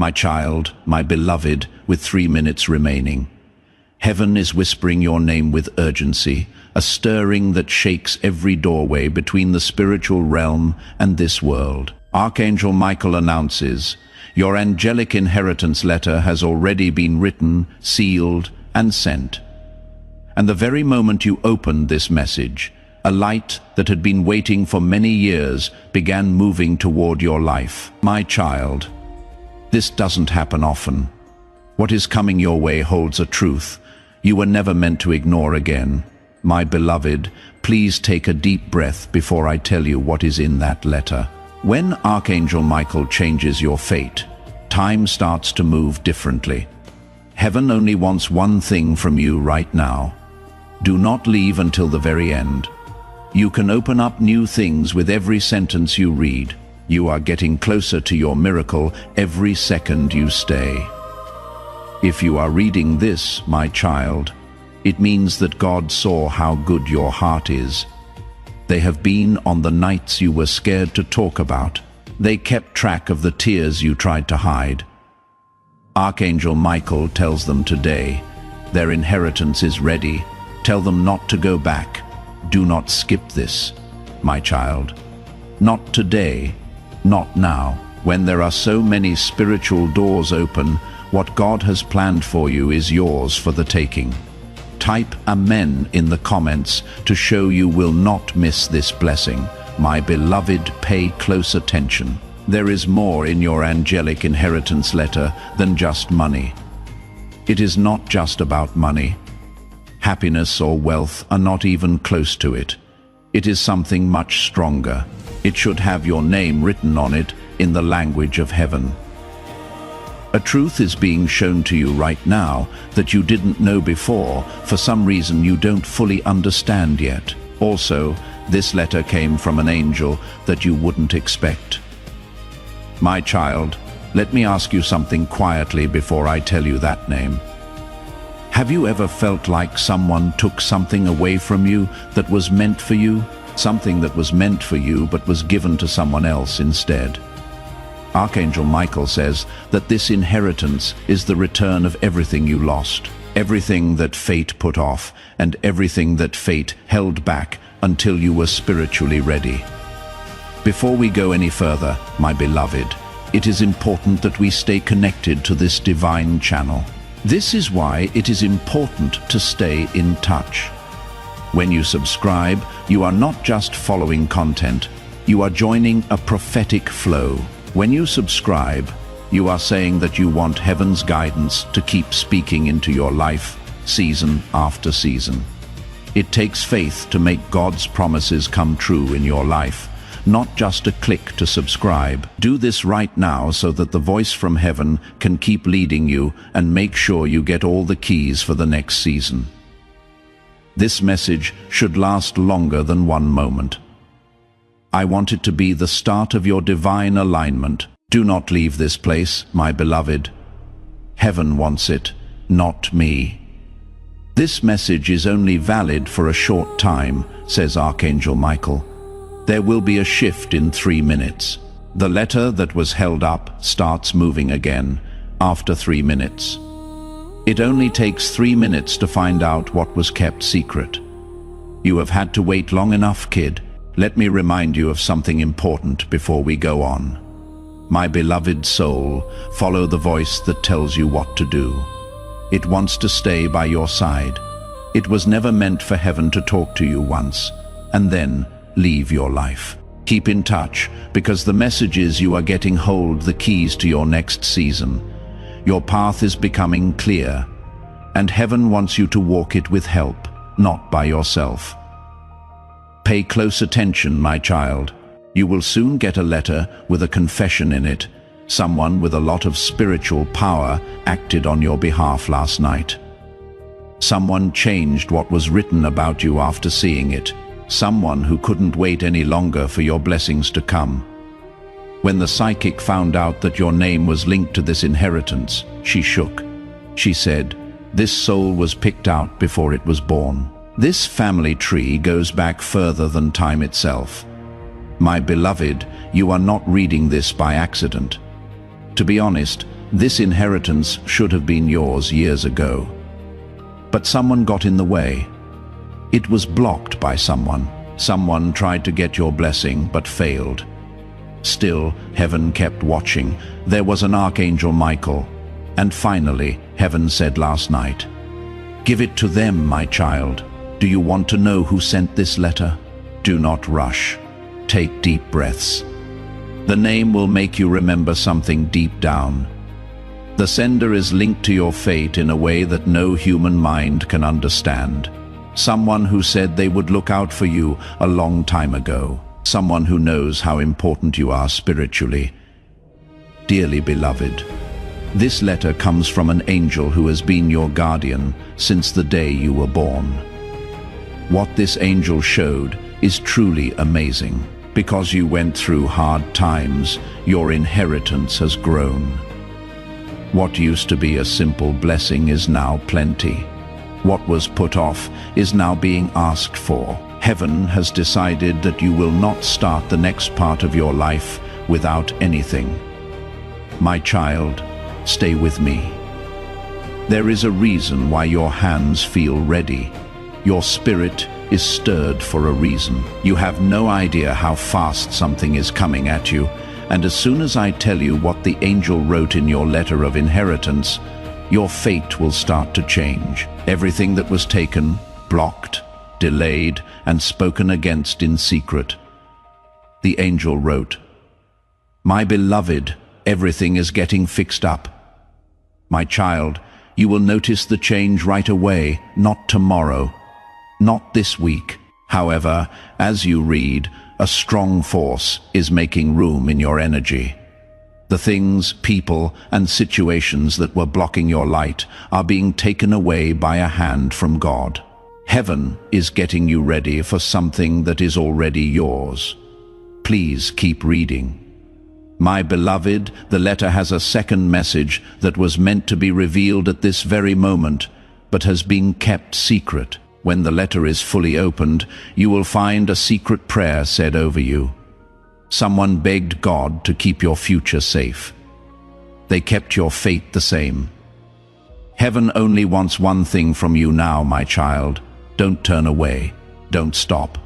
My child, my beloved, with 3 minutes remaining. Heaven is whispering your name with urgency, a stirring that shakes every doorway between the spiritual realm and this world. Archangel Michael announces, your angelic inheritance letter has already been written, sealed, and sent. And the very moment you opened this message, a light that had been waiting for many years began moving toward your life. My child, this doesn't happen often. What is coming your way holds a truth you were never meant to ignore again. My beloved, please take a deep breath before I tell you what is in that letter. When Archangel Michael changes your fate, time starts to move differently. Heaven only wants one thing from you right now. Do not leave until the very end. You can open up new things with every sentence you read. You are getting closer to your miracle every second you stay. If you are reading this, my child, it means that God saw how good your heart is. They have been on the nights you were scared to talk about. They kept track of the tears you tried to hide. Archangel Michael tells them today, their inheritance is ready. Tell them not to go back. Do not skip this, my child. Not today, not now. When there are so many spiritual doors open, what God has planned for you is yours for the taking. Type Amen in the comments to show you will not miss this blessing. My beloved, pay close attention. There is more in your angelic inheritance letter than just money. It is not just about money. Happiness or wealth are not even close to it. It is something much stronger. It should have your name written on it in the language of heaven. A truth is being shown to you right now that you didn't know before, for some reason you don't fully understand yet. Also, this letter came from an angel that you wouldn't expect. My child, let me ask you something quietly before I tell you that name. Have you ever felt like someone took something away from you that was meant for you? Something that was meant for you but was given to someone else instead? Archangel Michael says that this inheritance is the return of everything you lost, everything that fate put off, and everything that fate held back until you were spiritually ready. Before we go any further, my beloved, it is important that we stay connected to this divine channel. This is why it is important to stay in touch. When you subscribe, you are not just following content, you are joining a prophetic flow. When you subscribe, you are saying that you want heaven's guidance to keep speaking into your life, season after season. It takes faith to make God's promises come true in your life, not just a click to subscribe. Do this right now so that the voice from heaven can keep leading you and make sure you get all the keys for the next season. This message should last longer than one moment. I want it to be the start of your divine alignment. Do not leave this place, my beloved. Heaven wants it, not me. This message is only valid for a short time, says Archangel Michael. There will be a shift in 3 minutes. The letter that was held up starts moving again after 3 minutes. It only takes 3 minutes to find out what was kept secret. You have had to wait long enough, kid. Let me remind you of something important before we go on. My beloved soul, follow the voice that tells you what to do. It wants to stay by your side. It was never meant for heaven to talk to you once, and then leave your life. Keep in touch, because the messages you are getting hold the keys to your next season. Your path is becoming clear, and heaven wants you to walk it with help, not by yourself. Pay close attention, my child. You will soon get a letter with a confession in it. Someone with a lot of spiritual power acted on your behalf last night. Someone changed what was written about you after seeing it. Someone who couldn't wait any longer for your blessings to come. When the psychic found out that your name was linked to this inheritance, she shook. She said, "This soul was picked out before it was born." This family tree goes back further than time itself. My beloved, you are not reading this by accident. To be honest, This inheritance should have been yours years ago. But someone got in the way. It was blocked by someone. Someone tried to get your blessing but failed. Still, heaven kept watching. There was an Archangel Michael. And finally, heaven said last night, "Give it to them, my child. Do you want to know who sent this letter? Do not rush. Take deep breaths. The name will make you remember something deep down. The sender is linked to your fate in a way that no human mind can understand. Someone who said they would look out for you a long time ago. Someone who knows how important you are spiritually. Dearly beloved, this letter comes from an angel who has been your guardian since the day you were born. What this angel showed is truly amazing. Because you went through hard times, your inheritance has grown. What used to be a simple blessing is now plenty. What was put off is now being asked for. Heaven has decided that you will not start the next part of your life without anything. My child, stay with me. There is a reason why your hands feel ready. Your spirit is stirred for a reason. You have no idea how fast something is coming at you, and as soon as I tell you what the angel wrote in your letter of inheritance, your fate will start to change. Everything that was taken, blocked, delayed, and spoken against in secret. The angel wrote, "My beloved, everything is getting fixed up. My child, you will notice the change right away, not tomorrow. Not this week. However, as you read, a strong force is making room in your energy. The things, people, and situations that were blocking your light are being taken away by a hand from God. Heaven is getting you ready for something that is already yours. Please keep reading. My beloved, the letter has a second message that was meant to be revealed at this very moment, but has been kept secret. When the letter is fully opened, you will find a secret prayer said over you. Someone begged God to keep your future safe. They kept your fate the same. Heaven only wants one thing from you now, my child. Don't turn away. Don't stop.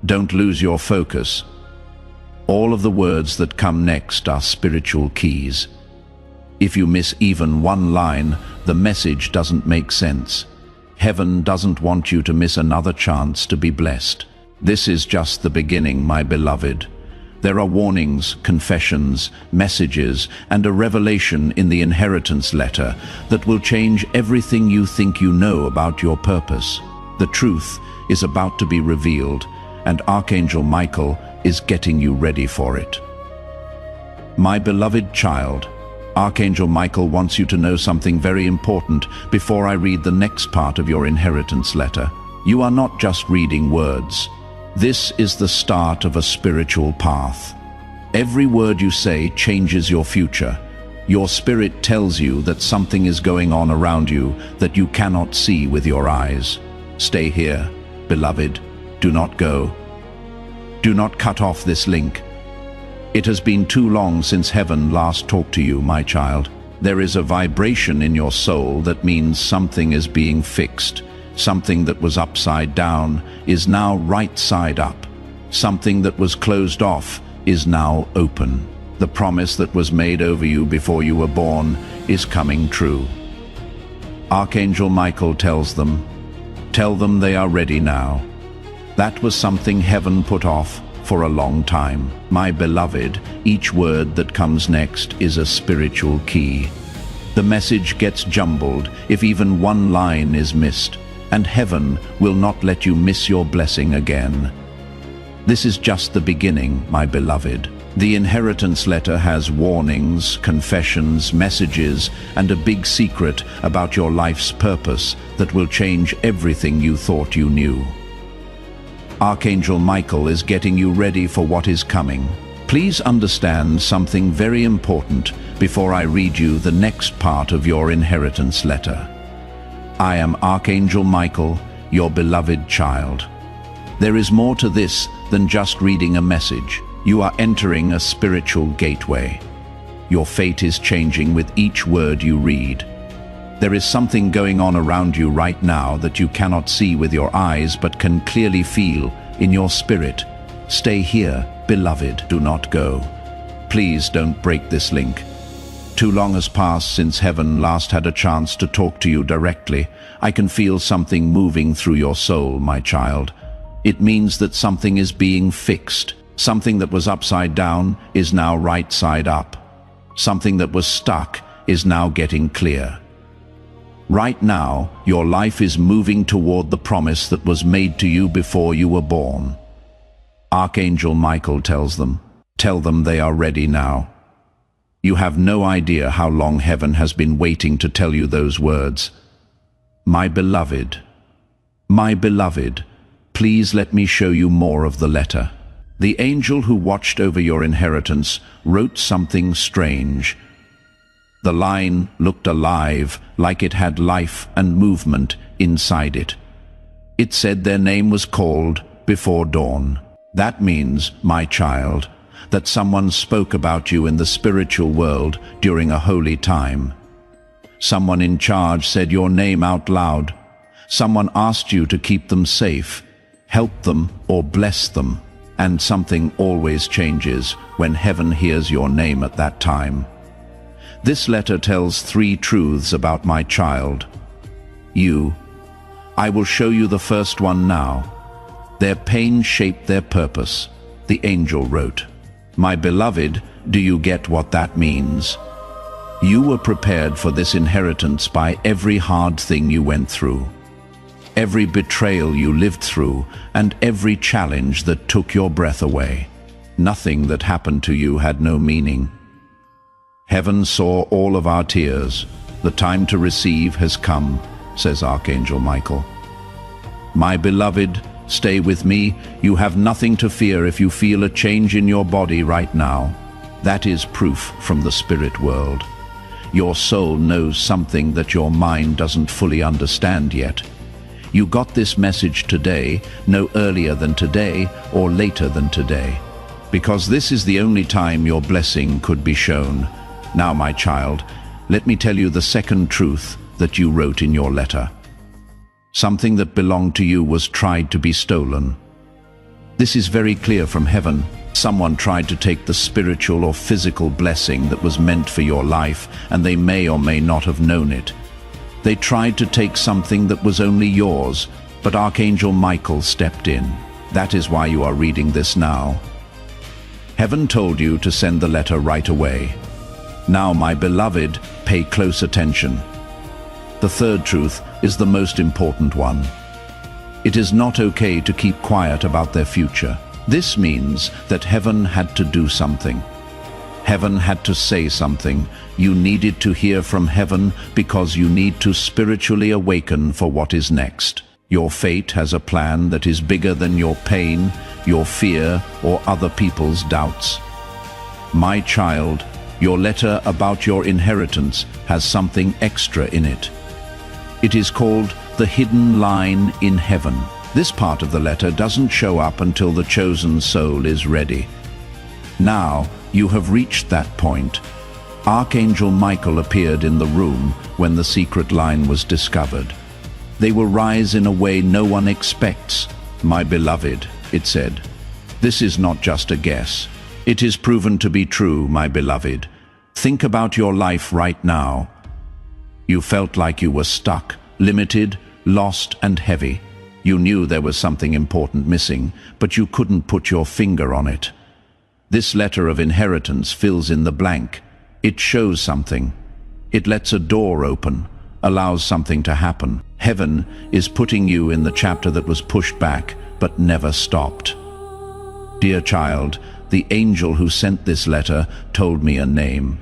Don't lose your focus. All of the words that come next are spiritual keys. If you miss even one line, the message doesn't make sense. Heaven doesn't want you to miss another chance to be blessed. This is just the beginning, my beloved. There are warnings, confessions, messages, and a revelation in the inheritance letter that will change everything you think you know about your purpose. The truth is about to be revealed, and Archangel Michael is getting you ready for it. My beloved child, Archangel Michael wants you to know something very important before I read the next part of your inheritance letter. You are not just reading words. This is the start of a spiritual path. Every word you say changes your future. Your spirit tells you that something is going on around you that you cannot see with your eyes. Stay here, beloved. Do not go. Do not cut off this link. It has been too long since heaven last talked to you, my child. There is a vibration in your soul that means something is being fixed. Something that was upside down is now right side up. Something that was closed off is now open. The promise that was made over you before you were born is coming true. Archangel Michael tells them, tell them they are ready now. That was something heaven put off for a long time. My beloved, each word that comes next is a spiritual key. The message gets jumbled if even one line is missed, and heaven will not let you miss your blessing again. This is just the beginning, my beloved. The inheritance letter has warnings, confessions, messages, and a big secret about your life's purpose that will change everything you thought you knew. Archangel Michael is getting you ready for what is coming. Please understand something very important before I read you the next part of your inheritance letter. I am Archangel Michael, your beloved child. There is more to this than just reading a message. You are entering a spiritual gateway. Your fate is changing with each word you read. There is something going on around you right now that you cannot see with your eyes but can clearly feel in your spirit. Stay here, beloved, do not go. Please don't break this link. Too long has passed since heaven last had a chance to talk to you directly. I can feel something moving through your soul, my child. It means that something is being fixed. Something that was upside down is now right side up. Something that was stuck is now getting clear. Right now, your life is moving toward the promise that was made to you before you were born. Archangel Michael tells them, tell them they are ready now. You have no idea how long heaven has been waiting to tell you those words. My beloved, please let me show you more of the letter. The angel who watched over your inheritance wrote something strange. The line looked alive, like it had life and movement inside it. It said their name was called before dawn. That means, my child, that someone spoke about you in the spiritual world during a holy time. Someone in charge said your name out loud. Someone asked you to keep them safe, help them or bless them. And something always changes when heaven hears your name at that time. This letter tells 3 truths about my child. You. I will show you the first one now. Their pain shaped their purpose, the angel wrote. My beloved, do you get what that means? You were prepared for this inheritance by every hard thing you went through, every betrayal you lived through, and every challenge that took your breath away. Nothing that happened to you had no meaning. Heaven saw all of our tears. The time to receive has come, says Archangel Michael. My beloved, stay with me. You have nothing to fear if you feel a change in your body right now. That is proof from the spirit world. Your soul knows something that your mind doesn't fully understand yet. You got this message today, no earlier than today or later than today, because this is the only time your blessing could be shown. Now, my child, let me tell you the second truth that you wrote in your letter. Something that belonged to you was tried to be stolen. This is very clear from heaven. Someone tried to take the spiritual or physical blessing that was meant for your life, and they may or may not have known it. They tried to take something that was only yours, but Archangel Michael stepped in. That is why you are reading this now. Heaven told you to send the letter right away. Now, my beloved, pay close attention. The third truth is the most important one. It is not okay to keep quiet about their future. This means that heaven had to do something. Heaven had to say something. You needed to hear from heaven because you need to spiritually awaken for what is next. Your fate has a plan that is bigger than your pain, your fear, or other people's doubts. My child, your letter about your inheritance has something extra in it. It is called the hidden line in heaven. This part of the letter doesn't show up until the chosen soul is ready. Now, you have reached that point. Archangel Michael appeared in the room when the secret line was discovered. They will rise in a way no one expects. My beloved, it said. This is not just a guess. It is proven to be true, my beloved. Think about your life right now. You felt like you were stuck, limited, lost, and heavy. You knew there was something important missing, but you couldn't put your finger on it. This letter of inheritance fills in the blank. It shows something. It lets a door open, allows something to happen. Heaven is putting you in the chapter that was pushed back, but never stopped. Dear child, the angel who sent this letter told me a name.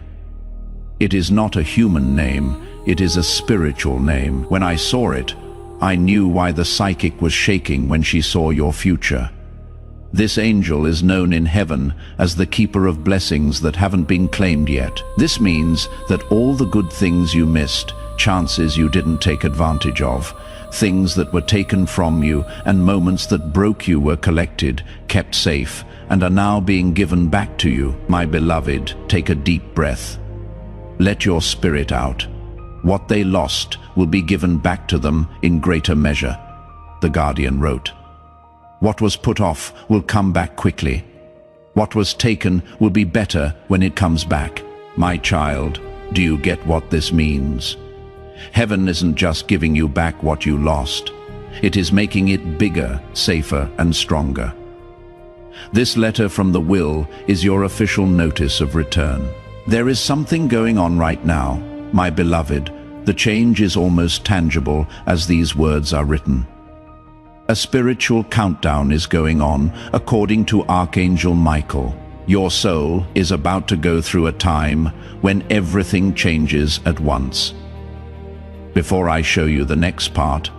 It is not a human name, it is a spiritual name. When I saw it, I knew why the psychic was shaking when she saw your future. This angel is known in heaven as the keeper of blessings that haven't been claimed yet. This means that all the good things you missed, chances you didn't take advantage of, things that were taken from you, and moments that broke you were collected, kept safe, and are now being given back to you. My beloved, take a deep breath. Let your spirit out. What they lost will be given back to them in greater measure, The Guardian wrote. What was put off will come back quickly. What was taken will be better when it comes back. My child, do you get what this means? Heaven isn't just giving you back what you lost. It is making it bigger, safer, and stronger. This letter from the will is your official notice of return. There is something going on right now, my beloved. The change is almost tangible as these words are written. A spiritual countdown is going on according to Archangel Michael. Your soul is about to go through a time when everything changes at once. Before I show you the next part,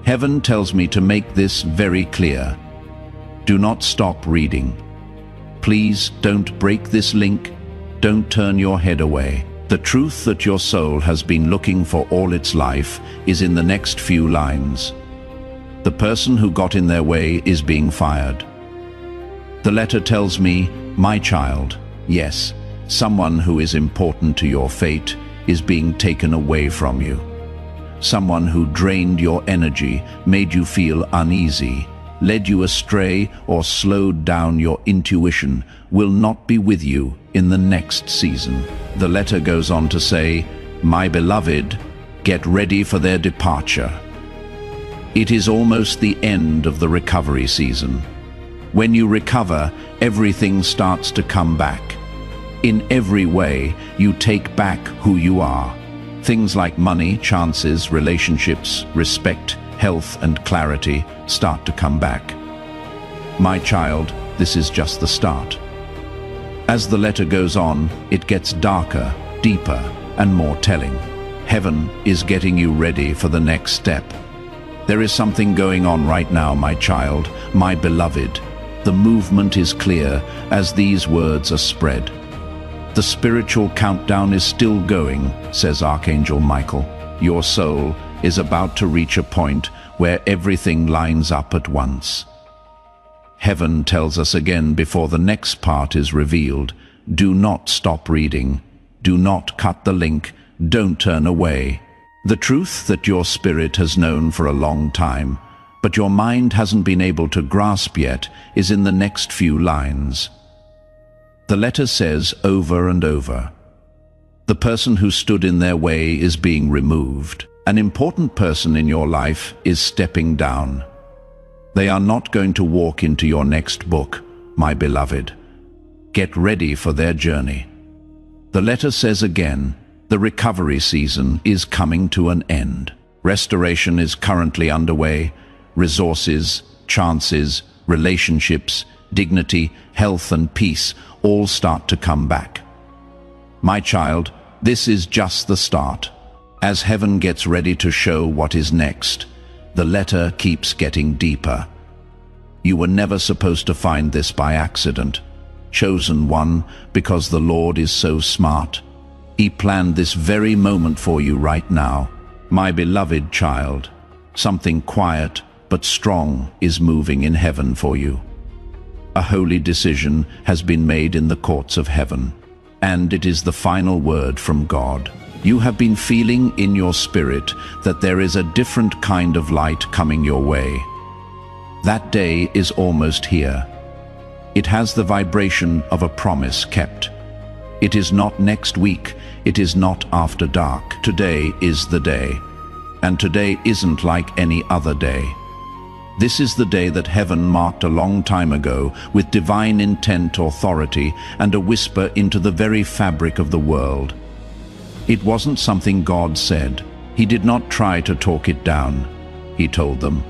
Heaven tells me to make this very clear. Do not stop reading. Please don't break this link. Don't turn your head away. The truth that your soul has been looking for all its life is in the next few lines. The person who got in their way is being fired. The letter tells me, my child, yes, someone who is important to your fate is being taken away from you. Someone who drained your energy, made you feel uneasy, led you astray, or slowed down your intuition will not be with you in the next season. The letter goes on to say, my beloved, get ready for their departure. It is almost the end of the recovery season. When you recover, everything starts to come back. In every way, you take back who you are. Things like money, chances, relationships, respect, health, and clarity start to come back. My child, this is just the start. As the letter goes on, it gets darker, deeper, and more telling. Heaven is getting you ready for the next step. There is something going on right now, my child, my beloved. The movement is clear as these words are spread. The spiritual countdown is still going, says Archangel Michael. Your soul is about to reach a point where everything lines up at once. Heaven tells us again before the next part is revealed, do not stop reading. Do not cut the link. Don't turn away. The truth that your spirit has known for a long time, but your mind hasn't been able to grasp yet, is in the next few lines. The letter says over and over, the person who stood in their way is being removed. An important person in your life is stepping down. They are not going to walk into your next book, my beloved. Get ready for their journey. The letter says again, the recovery season is coming to an end. Restoration is currently underway. Resources, chances, relationships, dignity, health, and peace all start to come back. My child, this is just the start. As heaven gets ready to show what is next, the letter keeps getting deeper. You were never supposed to find this by accident. Chosen one, because the Lord is so smart. He planned this very moment for you right now. My beloved child, something quiet but strong is moving in heaven for you. A holy decision has been made in the courts of heaven, and it is the final word from God. You have been feeling in your spirit that there is a different kind of light coming your way. That day is almost here. It has the vibration of a promise kept. It is not next week, it is not after dark. Today is the day, and today isn't like any other day. This is the day that heaven marked a long time ago with divine intent, authority, and a whisper into the very fabric of the world. It wasn't something God said. He did not try to talk it down. He told them,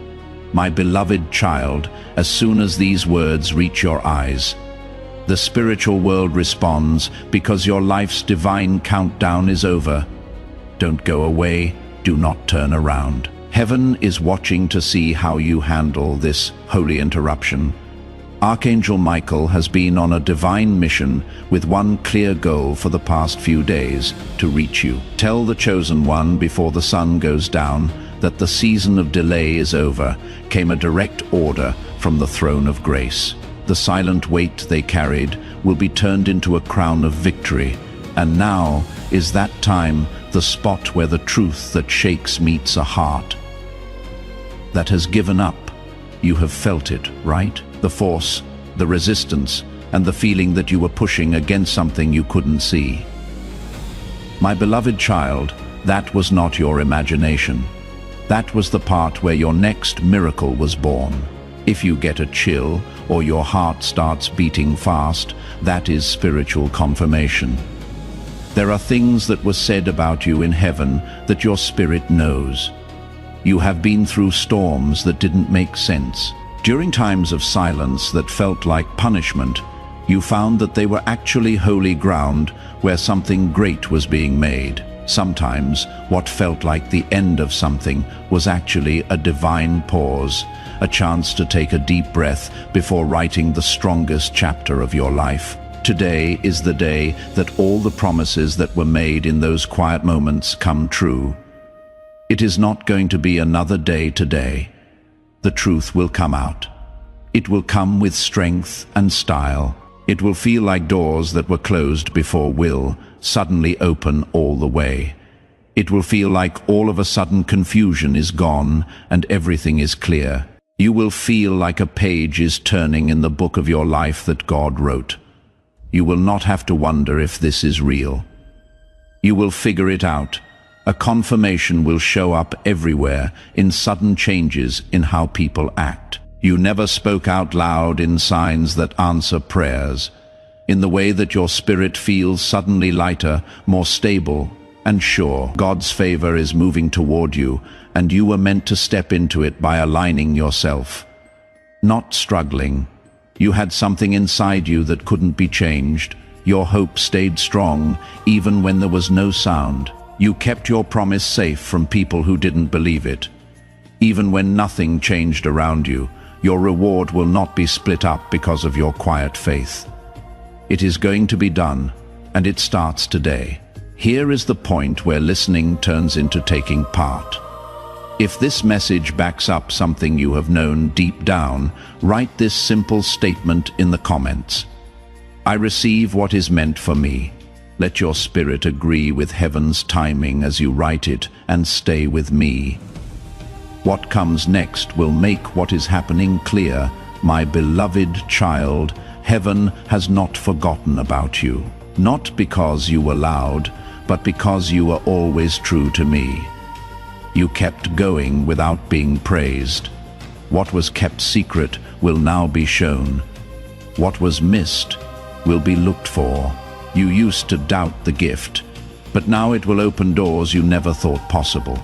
my beloved child, as soon as these words reach your eyes, the spiritual world responds because your life's divine countdown is over. Don't go away. Do not turn around. Heaven is watching to see how you handle this holy interruption. Archangel Michael has been on a divine mission with one clear goal for the past few days, to reach you. Tell the chosen one before the sun goes down that the season of delay is over, came a direct order from the throne of grace. The silent weight they carried will be turned into a crown of victory. And now is that time, the spot where the truth that shakes meets a heart that has given up. You have felt it, right? The force, the resistance, and the feeling that you were pushing against something you couldn't see. My beloved child, that was not your imagination. That was the part where your next miracle was born. If you get a chill or your heart starts beating fast, that is spiritual confirmation. There are things that were said about you in heaven that your spirit knows. You have been through storms that didn't make sense. During times of silence that felt like punishment, you found that they were actually holy ground where something great was being made. Sometimes what felt like the end of something was actually a divine pause, a chance to take a deep breath before writing the strongest chapter of your life. Today is the day that all the promises that were made in those quiet moments come true. It is not going to be another day today. The truth will come out. It will come with strength and style. It will feel like doors that were closed before will suddenly open all the way. It will feel like all of a sudden confusion is gone and everything is clear. You will feel like a page is turning in the book of your life that God wrote. You will not have to wonder if this is real. You will figure it out. A confirmation will show up everywhere in sudden changes in how people act. You never spoke out loud in signs that answer prayers, in the way that your spirit feels suddenly lighter, more stable, and sure. God's favor is moving toward you, and you were meant to step into it by aligning yourself, not struggling. You had something inside you that couldn't be changed. Your hope stayed strong, even when there was no sound. You kept your promise safe from people who didn't believe it. Even when nothing changed around you, your reward will not be split up because of your quiet faith. It is going to be done, and it starts today. Here is the point where listening turns into taking part. If this message backs up something you have known deep down, write this simple statement in the comments. I receive what is meant for me. Let your spirit agree with heaven's timing as you write it, and stay with me. What comes next will make what is happening clear. My beloved child, heaven has not forgotten about you. Not because you were loud, but because you were always true to me. You kept going without being praised. What was kept secret will now be shown. What was missed will be looked for. You used to doubt the gift, but now it will open doors you never thought possible.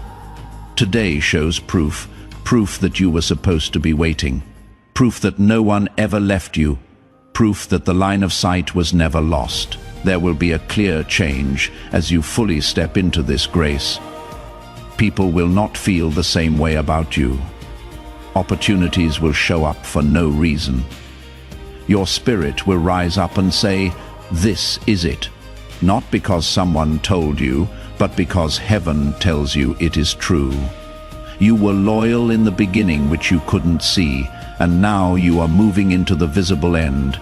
Today shows proof that you were supposed to be waiting, proof that no one ever left you, proof that the line of sight was never lost. There will be a clear change as you fully step into this grace. People will not feel the same way about you. Opportunities will show up for no reason. Your spirit will rise up and say, "This is it." Not because someone told you, but because heaven tells you it is true. You were loyal in the beginning, which you couldn't see, and now you are moving into the visible end.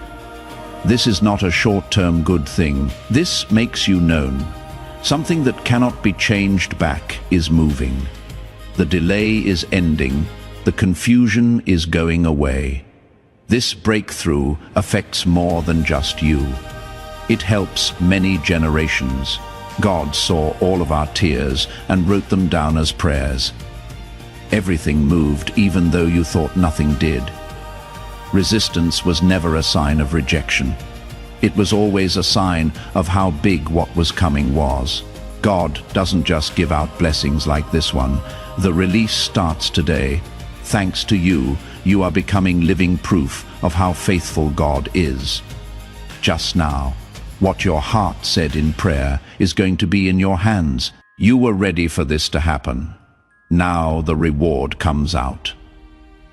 This is not a short-term good thing. This makes you known. Something that cannot be changed back is moving. The delay is ending. The confusion is going away. This breakthrough affects more than just you. It helps many generations. God saw all of our tears and wrote them down as prayers. Everything moved even though you thought nothing did. Resistance was never a sign of rejection. It was always a sign of how big what was coming was. God doesn't just give out blessings like this one. The release starts today. Thanks to you, you are becoming living proof of how faithful God is. Just now, what your heart said in prayer is going to be in your hands. You were ready for this to happen. Now the reward comes out.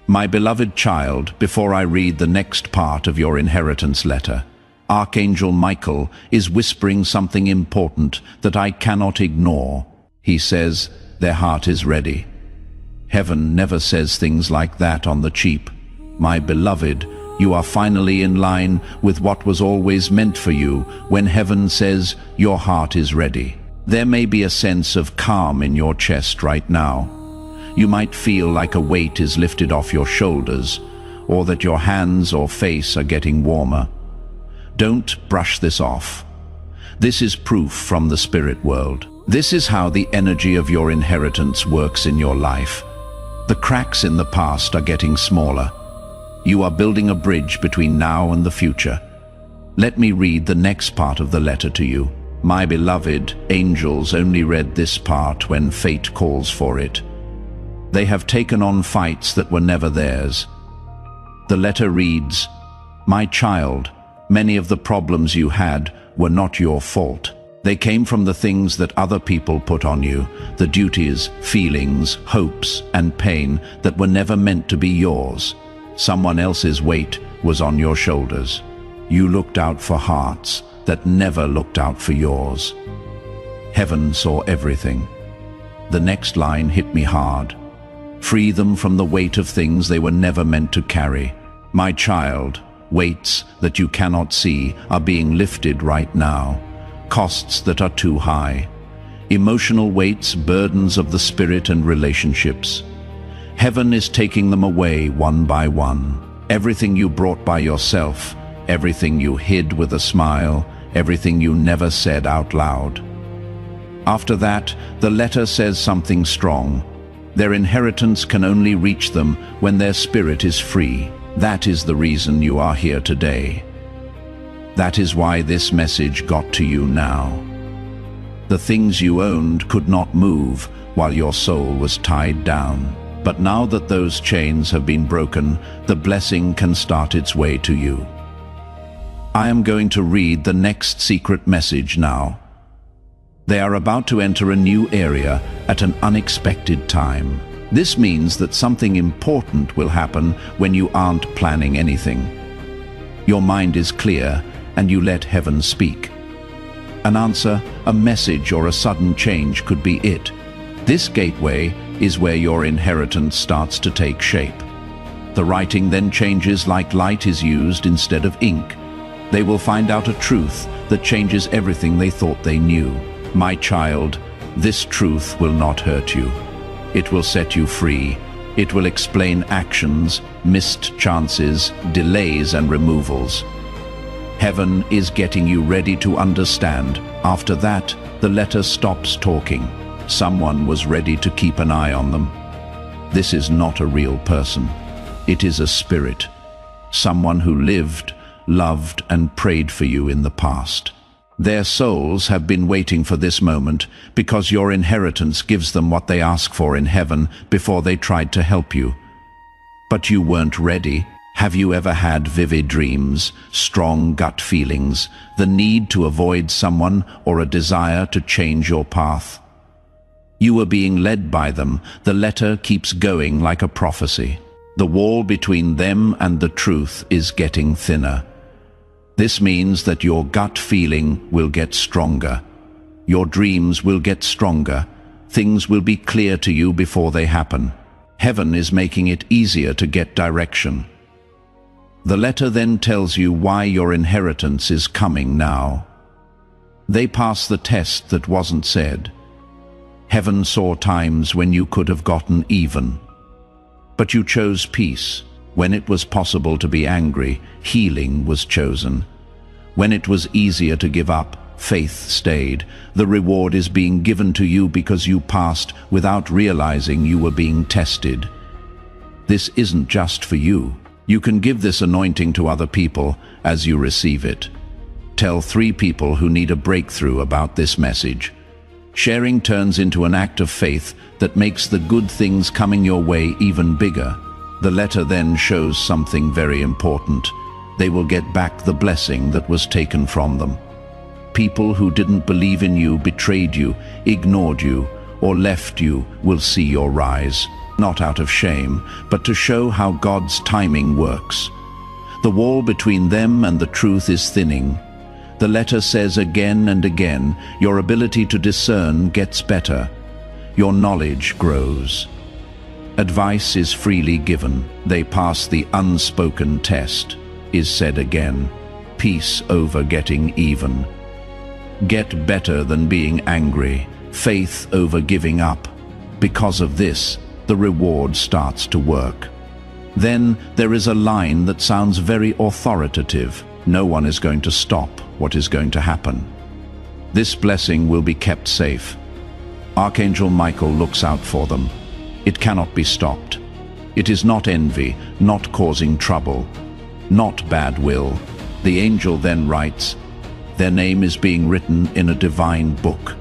My beloved child, before I read the next part of your inheritance letter, Archangel Michael is whispering something important that I cannot ignore. He says, their heart is ready. Heaven never says things like that on the cheap. My beloved, You are finally in line with what was always meant for you when heaven says your heart is ready. There may be a sense of calm in your chest right now. You might feel like a weight is lifted off your shoulders, or that your hands or face are getting warmer. Don't brush this off. This is proof from the spirit world. This is how the energy of your inheritance works in your life. The cracks in the past are getting smaller. You are building a bridge between now and the future. Let me read the next part of the letter to you. My beloved, angels only read this part when fate calls for it. They have taken on fights that were never theirs. The letter reads, My child, many of the problems you had were not your fault. They came from the things that other people put on you, the duties, feelings, hopes, and pain that were never meant to be yours. Someone else's weight was on your shoulders. You looked out for hearts that never looked out for yours. Heaven saw everything. The next line hit me hard. Free them from the weight of things they were never meant to carry. My child, weights that you cannot see are being lifted right now. Costs that are too high. Emotional weights, burdens of the spirit and relationships. Heaven is taking them away one by one. Everything you brought by yourself, everything you hid with a smile, everything you never said out loud. After that, the letter says something strong. Their inheritance can only reach them when their spirit is free. That is the reason you are here today. That is why this message got to you now. The things you owned could not move while your soul was tied down. But now that those chains have been broken, the blessing can start its way to you. I am going to read the next secret message now. They are about to enter a new area at an unexpected time. This means that something important will happen when you aren't planning anything. Your mind is clear, and you let heaven speak. An answer, a message, or a sudden change could be it. This gateway is where your inheritance starts to take shape. The writing then changes like light is used instead of ink. They will find out a truth that changes everything they thought they knew. My child, this truth will not hurt you. It will set you free. It will explain actions, missed chances, delays, and removals. Heaven is getting you ready to understand. After that, the letter stops talking. Someone was ready to keep an eye on them. This is not a real person. It is a spirit. Someone who lived, loved, and prayed for you in the past. Their souls have been waiting for this moment because your inheritance gives them what they ask for in heaven before they tried to help you. But you weren't ready. Have you ever had vivid dreams, strong gut feelings, the need to avoid someone, or a desire to change your path? You were being led by them. The letter keeps going like a prophecy. The wall between them and the truth is getting thinner. This means that your gut feeling will get stronger. Your dreams will get stronger. Things will be clear to you before they happen. Heaven is making it easier to get direction. The letter then tells you why your inheritance is coming now. They pass the test that wasn't said. Heaven saw times when you could have gotten even. But you chose peace. When it was possible to be angry, healing was chosen. When it was easier to give up, faith stayed. The reward is being given to you because you passed without realizing you were being tested. This isn't just for you. You can give this anointing to other people as you receive it. Tell 3 people who need a breakthrough about this message. Sharing turns into an act of faith that makes the good things coming your way even bigger. The letter then shows something very important. They will get back the blessing that was taken from them. People who didn't believe in you, betrayed you, ignored you, or left you will see your rise. Not out of shame, but to show how God's timing works. The wall between them and the truth is thinning. The letter says again and again, your ability to discern gets better. Your knowledge grows. Advice is freely given. They pass the unspoken test. is said again. Peace over getting even. Get better than being angry. Faith over giving up. Because of this, the reward starts to work. Then there is a line that sounds very authoritative. No one is going to stop what is going to happen. This blessing will be kept safe. Archangel Michael looks out for them. It cannot be stopped. It is not envy, not causing trouble, not bad will. The angel then writes, their name is being written in a divine book,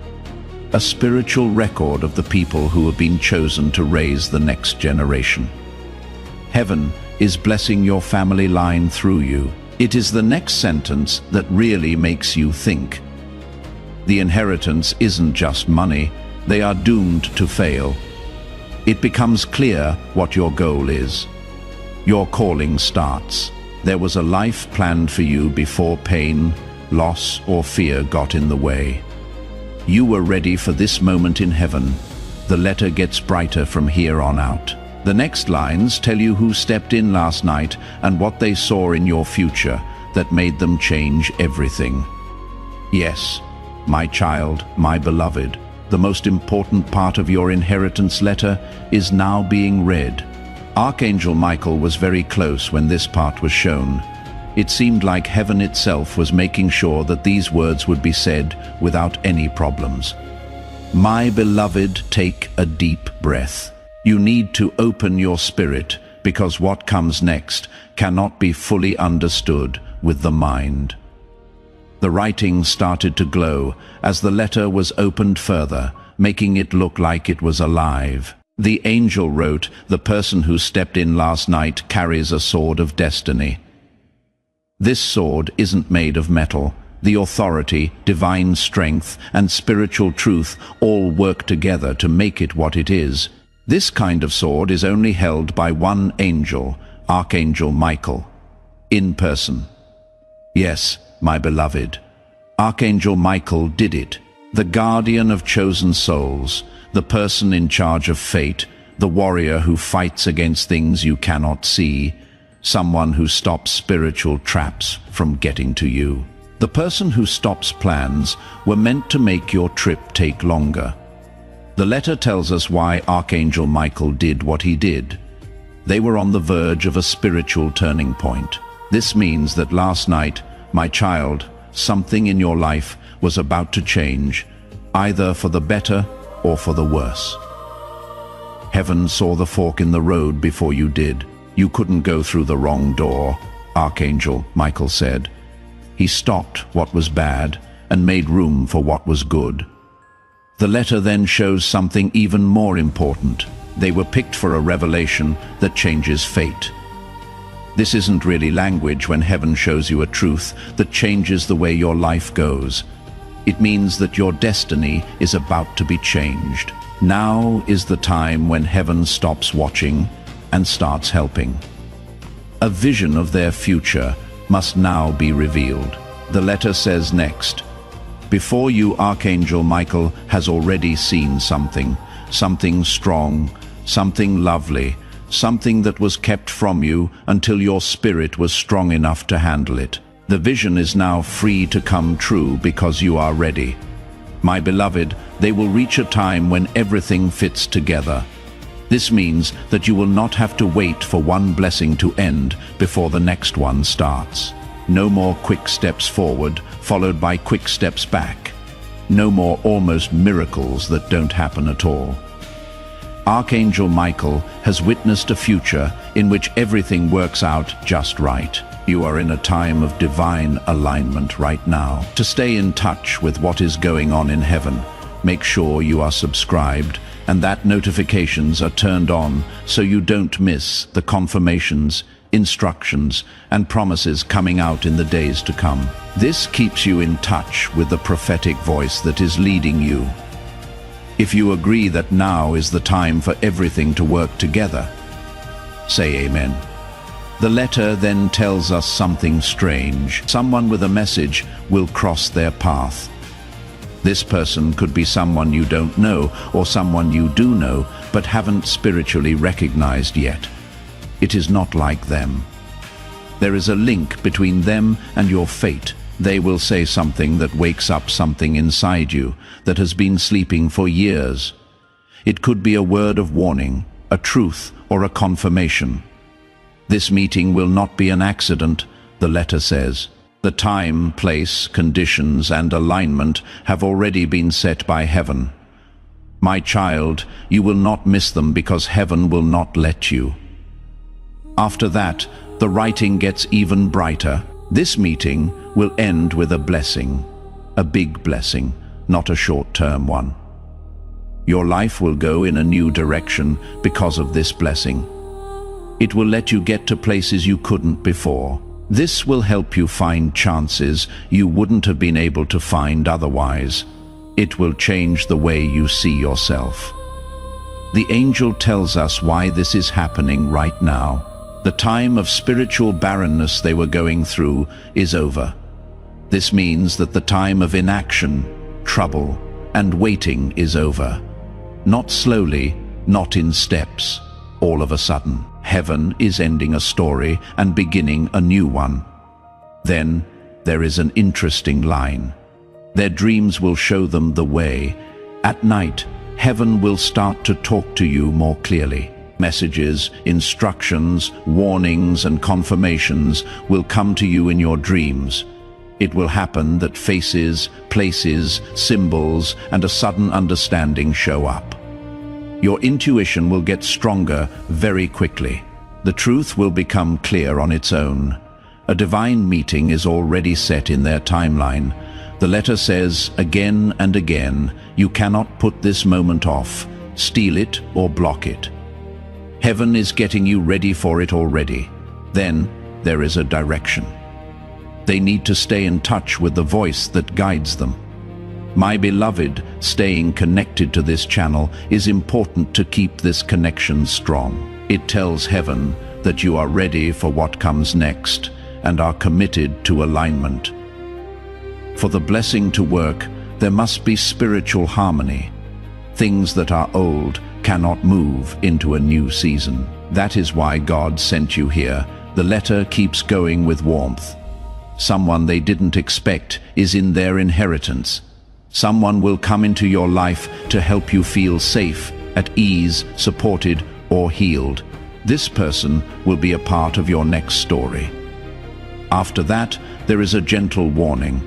a spiritual record of the people who have been chosen to raise the next generation. Heaven is blessing your family line through you. It is the next sentence that really makes you think. The inheritance isn't just money. They are doomed to fail. It becomes clear what your goal is. Your calling starts. There was a life planned for you before pain, loss, or fear got in the way. You were ready for this moment in heaven. The letter gets brighter from here on out. The next lines tell you who stepped in last night and what they saw in your future that made them change everything. Yes, my child, my beloved, the most important part of your inheritance letter is now being read. Archangel Michael was very close when this part was shown. It seemed like heaven itself was making sure that these words would be said without any problems. My beloved, take a deep breath. You need to open your spirit, because what comes next cannot be fully understood with the mind. The writing started to glow as the letter was opened further, making it look like it was alive. The angel wrote, the person who stepped in last night carries a sword of destiny. This sword isn't made of metal. The authority, divine strength, and spiritual truth all work together to make it what it is. This kind of sword is only held by one angel, Archangel Michael, in person. Yes, my beloved, Archangel Michael did it. The guardian of chosen souls, the person in charge of fate, the warrior who fights against things you cannot see, someone who stops spiritual traps from getting to you. The person who stops plans were meant to make your trip take longer. The letter tells us why Archangel Michael did what he did. They were on the verge of a spiritual turning point. This means that last night, my child, something in your life was about to change, either for the better or for the worse. Heaven saw the fork in the road before you did. You couldn't go through the wrong door, Archangel Michael said. He stopped what was bad and made room for what was good. The letter then shows something even more important. They were picked for a revelation that changes fate. This isn't really language when heaven shows you a truth that changes the way your life goes. It means that your destiny is about to be changed. Now is the time when heaven stops watching and starts helping. A vision of their future must now be revealed. The letter says next, before you, Archangel Michael has already seen something strong, something lovely, something that was kept from you until your spirit was strong enough to handle it. The vision is now free to come true because you are ready. My beloved, they will reach a time when everything fits together. This means that you will not have to wait for one blessing to end before the next one starts. No more quick steps forward, followed by quick steps back. No more almost miracles that don't happen at all. Archangel Michael has witnessed a future in which everything works out just right. You are in a time of divine alignment right now. To stay in touch with what is going on in heaven, make sure you are subscribed and that notifications are turned on so you don't miss the confirmations, instructions, and promises coming out in the days to come. This keeps you in touch with the prophetic voice that is leading you. If you agree that now is the time for everything to work together, say amen. The letter then tells us something strange. Someone with a message will cross their path. This person could be someone you don't know or someone you do know but haven't spiritually recognized yet. It is not like them. There is a link between them and your fate. They will say something that wakes up something inside you that has been sleeping for years. It could be a word of warning, a truth, or a confirmation. This meeting will not be an accident, the letter says. The time, place, conditions, and alignment have already been set by heaven. My child, you will not miss them because heaven will not let you. After that, the writing gets even brighter. This meeting will end with a blessing, a big blessing, not a short-term one. Your life will go in a new direction because of this blessing. It will let you get to places you couldn't before. This will help you find chances you wouldn't have been able to find otherwise. It will change the way you see yourself. The angel tells us why this is happening right now. The time of spiritual barrenness they were going through is over. This means that the time of inaction, trouble, and waiting is over. Not slowly, not in steps, all of a sudden. Heaven is ending a story and beginning a new one. Then there is an interesting line. Their dreams will show them the way. At night, heaven will start to talk to you more clearly. Messages, instructions, warnings, and confirmations will come to you in your dreams. It will happen that faces, places, symbols, and a sudden understanding show up. Your intuition will get stronger very quickly. The truth will become clear on its own. A divine meeting is already set in their timeline. The letter says again and again, you cannot put this moment off, steal it or block it. Heaven is getting you ready for it already. Then there is a direction. They need to stay in touch with the voice that guides them. My beloved, staying connected to this channel is important to keep this connection strong. It tells heaven that you are ready for what comes next and are committed to alignment. For the blessing to work, there must be spiritual harmony. Things that are old cannot move into a new season. That is why God sent you here. The letter keeps going with warmth. Someone they didn't expect is in their inheritance. Someone will come into your life to help you feel safe, at ease, supported, or healed. This person will be a part of your next story. After that, there is a gentle warning.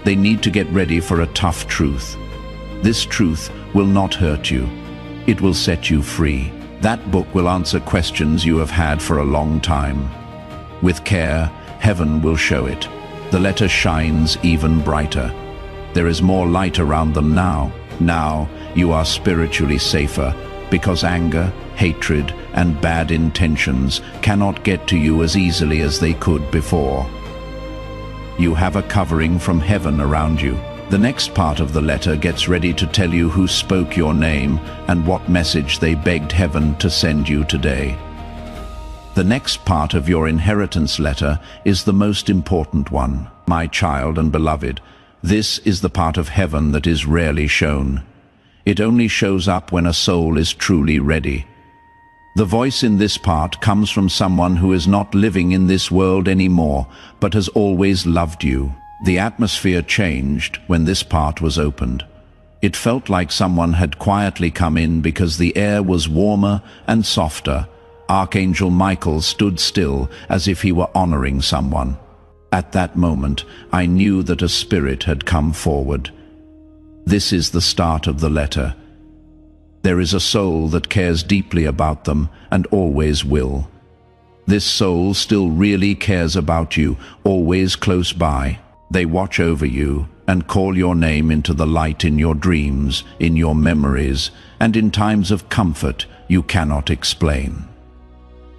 They need to get ready for a tough truth. This truth will not hurt you. It will set you free. That book will answer questions you have had for a long time. With care, heaven will show it. The letter shines even brighter. There is more light around them now. Now you are spiritually safer because anger, hatred, and bad intentions cannot get to you as easily as they could before. You have a covering from heaven around you. The next part of the letter gets ready to tell you who spoke your name and what message they begged heaven to send you today. The next part of your inheritance letter is the most important one. My child and beloved, this is the part of heaven that is rarely shown. It only shows up when a soul is truly ready. The voice in this part comes from someone who is not living in this world anymore, but has always loved you. The atmosphere changed when this part was opened. It felt like someone had quietly come in because the air was warmer and softer. Archangel Michael stood still as if he were honoring someone. At that moment, I knew that a spirit had come forward. This is the start of the letter. There is a soul that cares deeply about them and always will. This soul still really cares about you, always close by. They watch over you and call your name into the light in your dreams, in your memories, and in times of comfort you cannot explain.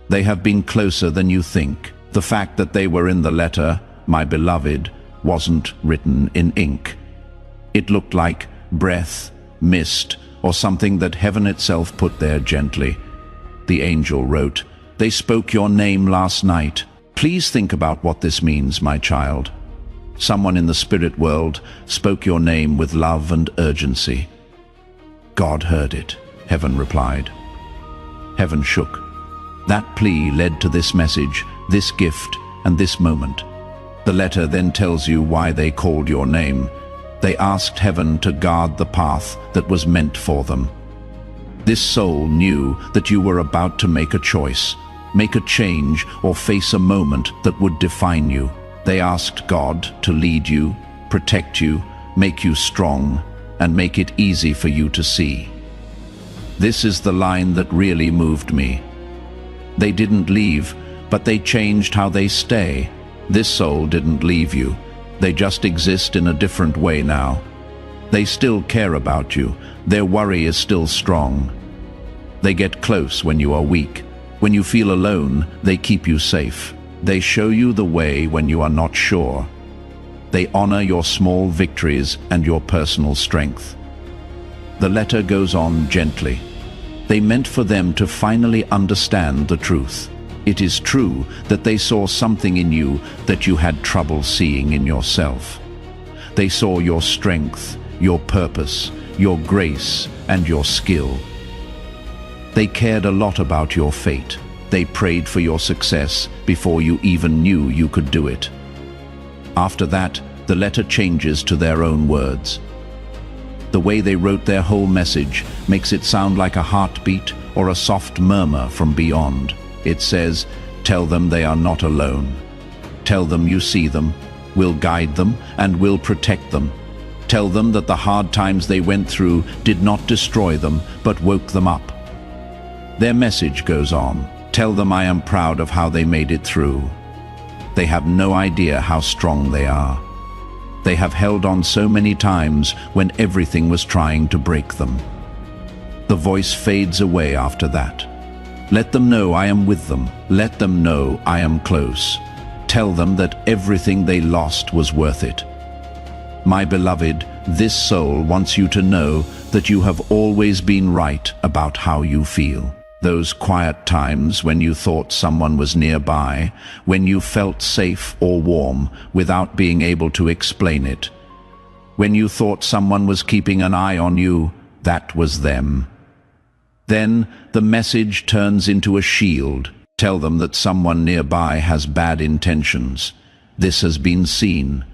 They have been closer than you think. The fact that they were in the letter, my beloved, wasn't written in ink. It looked like breath, mist, or something that heaven itself put there gently. The angel wrote, "They spoke your name last night. Please think about what this means, my child." Someone in the spirit world spoke your name with love and urgency. God heard it, heaven replied. Heaven shook. That plea led to this message, this gift, and this moment. The letter then tells you why they called your name. They asked heaven to guard the path that was meant for them. This soul knew that you were about to make a choice, make a change, or face a moment that would define you. They asked God to lead you, protect you, make you strong, and make it easy for you to see. This is the line that really moved me. They didn't leave, but they changed how they stay. This soul didn't leave you. They just exist in a different way now. They still care about you. Their worry is still strong. They get close when you are weak. When you feel alone, they keep you safe. They show you the way when you are not sure. They honor your small victories and your personal strength. The letter goes on gently. They meant for them to finally understand the truth. It is true that they saw something in you that you had trouble seeing in yourself. They saw your strength, your purpose, your grace, and your skill. They cared a lot about your fate. They prayed for your success before you even knew you could do it. After that, the letter changes to their own words. The way they wrote their whole message makes it sound like a heartbeat or a soft murmur from beyond. It says, tell them they are not alone. Tell them you see them, will guide them, and will protect them. Tell them that the hard times they went through did not destroy them, but woke them up. Their message goes on. Tell them I am proud of how they made it through. They have no idea how strong they are. They have held on so many times when everything was trying to break them. The voice fades away after that. Let them know I am with them. Let them know I am close. Tell them that everything they lost was worth it. My beloved, this soul wants you to know that you have always been right about how you feel. Those quiet times when you thought someone was nearby, when you felt safe or warm without being able to explain it. When you thought someone was keeping an eye on you, that was them. Then the message turns into a shield. Tell them that someone nearby has bad intentions. This has been seen,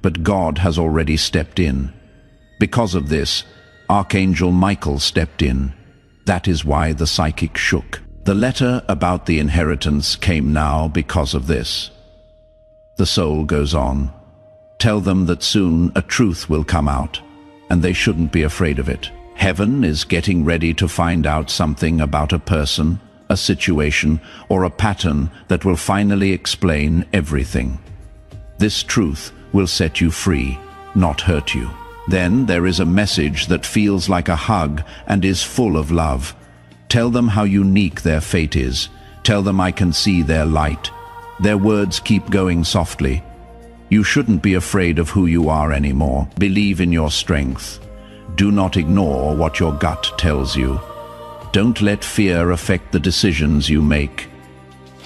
but God has already stepped in. Because of this, Archangel Michael stepped in. That is why the psychic shook. The letter about the inheritance came now because of this. The soul goes on. Tell them that soon a truth will come out, and they shouldn't be afraid of it. Heaven is getting ready to find out something about a person, a situation, or a pattern that will finally explain everything. This truth will set you free, not hurt you. Then there is a message that feels like a hug and is full of love. Tell them how unique their fate is. Tell them I can see their light. Their words keep going softly. You shouldn't be afraid of who you are anymore. Believe in your strength. Do not ignore what your gut tells you. Don't let fear affect the decisions you make.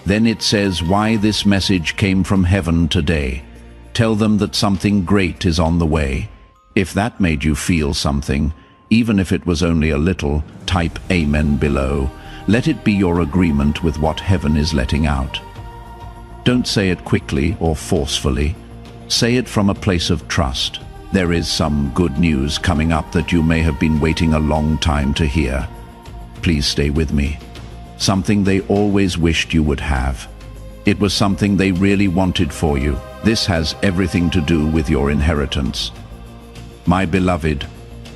Then it says why this message came from heaven today. Tell them that something great is on the way. If that made you feel something, even if it was only a little, type Amen below. Let it be your agreement with what heaven is letting out. Don't say it quickly or forcefully. Say it from a place of trust. There is some good news coming up that you may have been waiting a long time to hear. Please stay with me. Something they always wished you would have. It was something they really wanted for you. This has everything to do with your inheritance. My beloved,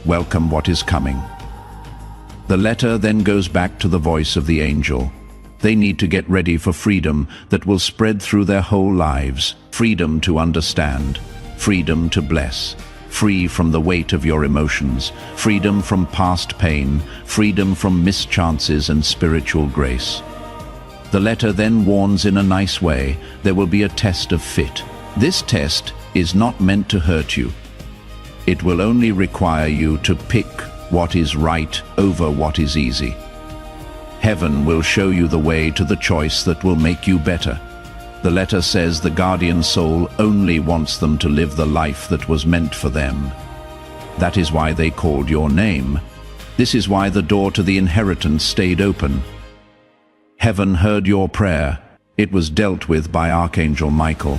welcome what is coming. The letter then goes back to the voice of the angel. They need to get ready for freedom that will spread through their whole lives. Freedom to understand, freedom to bless, free from the weight of your emotions, freedom from past pain, freedom from mischances and spiritual grace. The letter then warns in a nice way, there will be a test of fit. This test is not meant to hurt you. It will only require you to pick what is right over what is easy. Heaven will show you the way to the choice that will make you better. The letter says the guardian soul only wants them to live the life that was meant for them. That is why they called your name. This is why the door to the inheritance stayed open. Heaven heard your prayer. It was dealt with by Archangel Michael.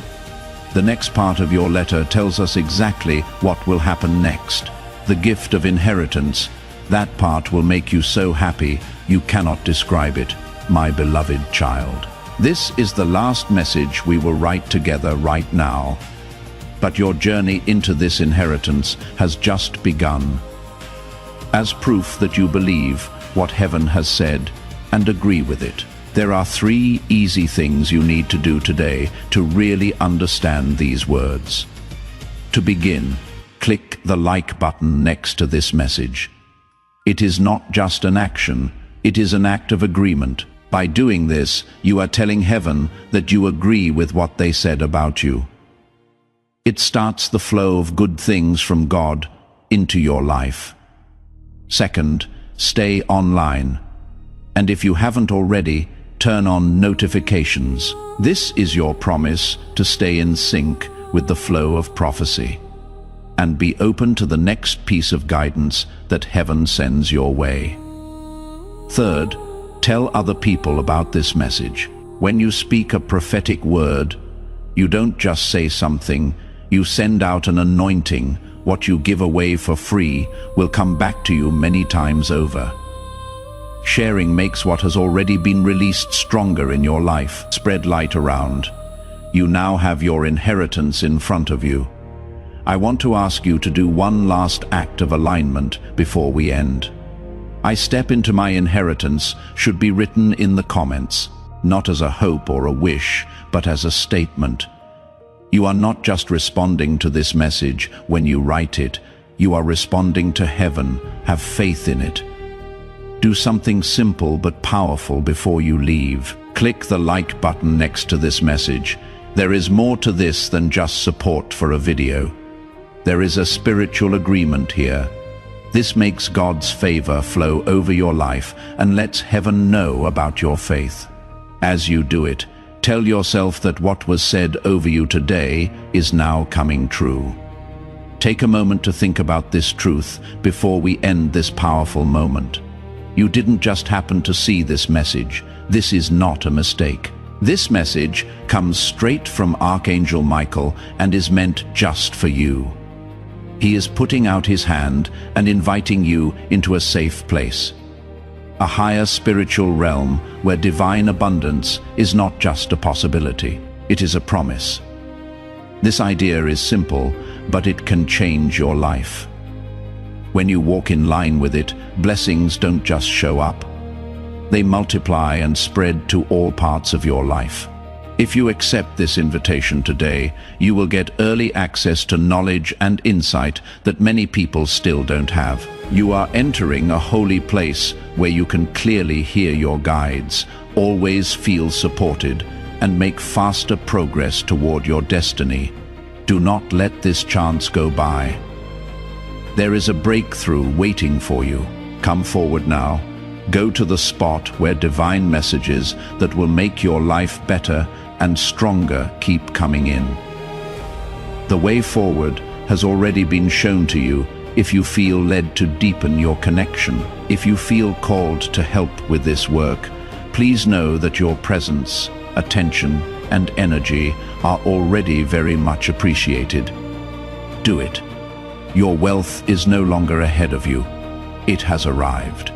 The next part of your letter tells us exactly what will happen next. The gift of inheritance. That part will make you so happy you cannot describe it, my beloved child. This is the last message we will write together right now. But your journey into this inheritance has just begun. As proof that you believe what heaven has said and agree with it, there are 3 easy things you need to do today to really understand these words. To begin, click the like button next to this message. It is not just an action, it is an act of agreement. By doing this, you are telling heaven that you agree with what they said about you. It starts the flow of good things from God into your life. Second, stay online. And if you haven't already, turn on notifications. This is your promise to stay in sync with the flow of prophecy and be open to the next piece of guidance that heaven sends your way. Third, tell other people about this message. When you speak a prophetic word, you don't just say something, you send out an anointing. What you give away for free will come back to you many times over. Sharing makes what has already been released stronger in your life. Spread light around. You now have your inheritance in front of you. I want to ask you to do one last act of alignment before we end. I step into my inheritance should be written in the comments, not as a hope or a wish, but as a statement. You are not just responding to this message when you write it, you are responding to heaven. Have faith in it. Do something simple but powerful before you leave. Click the like button next to this message. There is more to this than just support for a video. There is a spiritual agreement here. This makes God's favor flow over your life and lets heaven know about your faith. As you do it, tell yourself that what was said over you today is now coming true. Take a moment to think about this truth before we end this powerful moment. You didn't just happen to see this message. This is not a mistake. This message comes straight from Archangel Michael and is meant just for you. He is putting out his hand and inviting you into a safe place. A higher spiritual realm where divine abundance is not just a possibility, it is a promise. This idea is simple, but it can change your life. When you walk in line with it, blessings don't just show up. They multiply and spread to all parts of your life. If you accept this invitation today, you will get early access to knowledge and insight that many people still don't have. You are entering a holy place where you can clearly hear your guides, always feel supported, and make faster progress toward your destiny. Do not let this chance go by. There is a breakthrough waiting for you. Come forward now. Go to the spot where divine messages that will make your life better and stronger keep coming in. The way forward has already been shown to you if you feel led to deepen your connection. If you feel called to help with this work, please know that your presence, attention, and energy are already very much appreciated. Do it. Your wealth is no longer ahead of you. It has arrived.